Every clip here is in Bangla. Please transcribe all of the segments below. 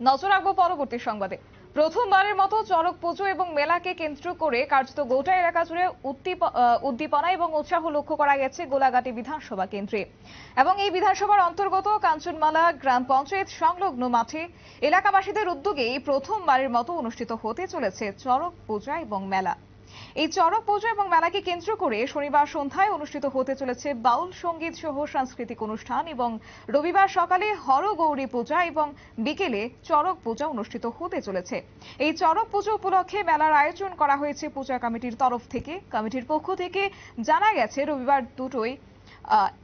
নজর রাখবো পরবর্তী সংবাদে। প্রথমবারের মতো চড়ক পুজো এবং মেলাকে কেন্দ্র করে কার্যত গোটা এলাকা জুড়ে উদ্দীপনা এবং উৎসাহ লক্ষ্য করা গেছে গোলাঘাটি বিধানসভা কেন্দ্রে। এবং এই বিধানসভার অন্তর্গত কাঞ্চনমালা গ্রাম পঞ্চায়েত সংলগ্ন মাঠে এলাকাবাসীদের উদ্যোগে প্রথমবারের মতো অনুষ্ঠিত হতে চলেছে চড়ক পূজা এবং মেলা। এই চড়ক পুজো এবং মেলাকে কেন্দ্র করে শনিবার সন্ধ্যায় অনুষ্ঠিত হতে চলেছে বাউল সঙ্গীত সহ সাংস্কৃতিক অনুষ্ঠান এবং রবিবার সকালে হরগৌরী পূজা এবং বিকেলে চড়ক পূজা অনুষ্ঠিত হতে চলেছে। এই চড়ক পুজো উপলক্ষে মেলার আয়োজন করা হয়েছে পূজা কমিটির তরফ থেকে। কমিটির পক্ষ থেকে জানা গেছে রবিবার দুটোই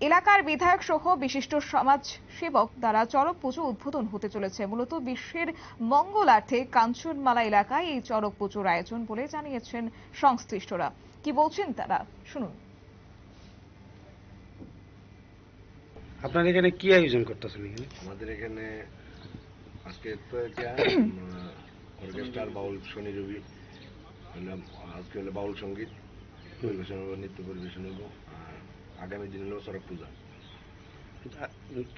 এলাকার বিধায়ক সহ বিশিষ্ট সমাজ সেবক দ্বারা চড়ক পুজো উদ্বোধন হতে চলেছে। মূলত বিশ্বের মঙ্গলার্থে কাঞ্চনমালা এলাকায় এই চড়ক পুজোর আয়োজন বলে জানিয়েছেন সংশ্লিষ্টরা। কি বলছেন তারা, শুনুন। আপনার এখানে কি আয়োজন করতেছেন? আমাদের এখানে আজকে তো অর্কেস্ট্রার বাউল শনি রবি, আজকে হলো বাউল সঙ্গীত পরিবেশন হবো, নৃত্য পরিবেশন হবো, আর আগামী দিন হলো চড়ক পূজা।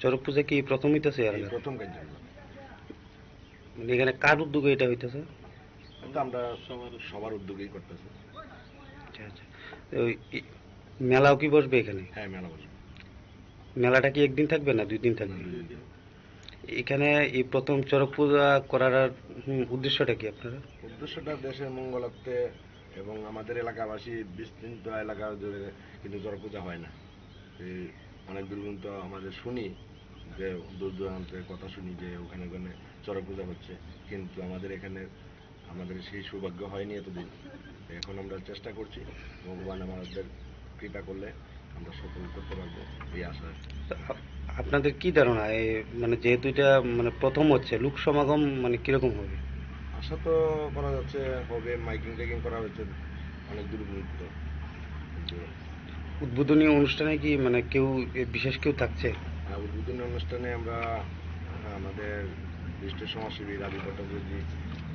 চড়ক পূজা কি প্রথম হইতেছে? প্রথম কাজ এখানে কার উদ্যোগে এটা হইতেছে? আমরা সবার উদ্যোগেই করতেছি। আচ্ছা আচ্ছা, মেলাও কি বসবে এখানে? হ্যাঁ, মেলা বসবে। মেলাটা কি একদিন থাকবে না 2 দিন থাকবে? এখানে এই প্রথম চড়ক পূজা করার উদ্দেশ্যটা কি আপনারা? উদ্দেশ্যটা দেশের মঙ্গলার্থে এবং আমাদের এলাকাবাসী বিস্তৃত এলাকা জুড়ে কিন্তু চড়ক পূজা হয় না। অনেক দূর পর্যন্ত আমাদের শুনি যে দূর দূরান্তের কথা শুনি যে ওখানে ওখানে চড়ক পূজা হচ্ছে, কিন্তু আমাদের এখানে আমাদের সেই সৌভাগ্য হয়নি এতদিন। এখন আমরা চেষ্টা করছি, ভগবান আমাদের কৃপা করলে আমরা সফল করতে পারবো এই আশা। আপনাদের কি ধারণা, মানে যেহেতু এটা মানে প্রথম হচ্ছে, লোক সমাগম মানে কিরকম হবে? আশা তো করা যাচ্ছে হবে, মাইকিং টাইকিং করা হচ্ছে অনেক দূর পর্যন্ত। উদ্বোধনী অনুষ্ঠানে কি মানে কেউ বিশেষ কেউ থাকছে? উদ্বোধনী অনুষ্ঠানে আমরা আমাদের বিশিষ্ট সমাজসেবী রাজু ভট্টাচার্য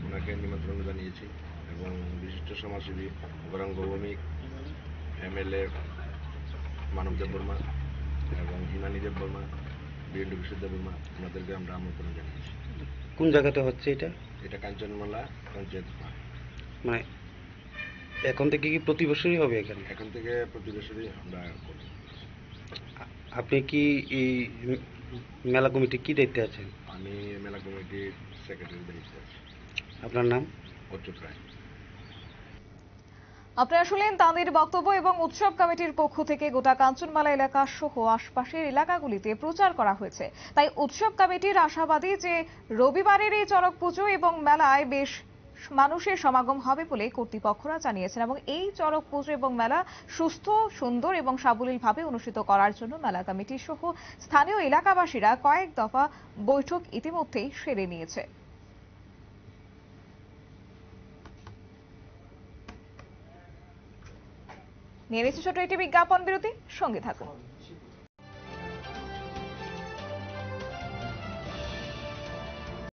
ওনাকে নিমন্ত্রণ জানিয়েছি এবং বিশিষ্ট সমাজসেবী গৌরাঙ্গ ভৌমিক, MLA মানব দেববর্মা এবং হিমানী দেববর্মা, বীরেন্দ্র কিশোর দেববর্মা, ওনাদেরকে আমরা আমন্ত্রণ জানিয়েছি। কোন জায়গাতে হচ্ছে এটা? এটা কাঞ্চনমালা পঞ্চায়েত। মানে এখন থেকে কি প্রতি বছরই হবে এখানে? এখন থেকে প্রতি বছরই আমরা করি। আপনি কি এই মেলা কমিটি কি দায়িত্বে আছেন? আমি মেলা কমিটির সেক্রেটারি দায়িত্বে আছি। আপনার নাম? অচ্যুত রায়। আপনারা শুনলেন তাঁদের বক্তব্য। এবং উৎসব কমিটির পক্ষ থেকে গোটা কাঞ্চনমালা এলাকা সহ আশপাশের এলাকাগুলিতে প্রচার করা হয়েছে। তাই উৎসব কমিটির আশাবাদী যে রবিবারের এই চড়ক পুজো এবং মেলায় বেশ মানুষের সমাগম হবে বলে কর্তৃপক্ষরা জানিয়েছেন। এবং এই চড়ক পুজো এবং মেলা সুস্থ, সুন্দর এবং সাবলীলভাবে অনুষ্ঠিত করার জন্য মেলা কমিটি সহ স্থানীয় এলাকাবাসীরা কয়েক দফা বৈঠক ইতিমধ্যেই সেরে নিয়েছে। নিয়ে নিচ্ছে ছোট একটি বিজ্ঞাপন বিরতি, সঙ্গে থাকুন।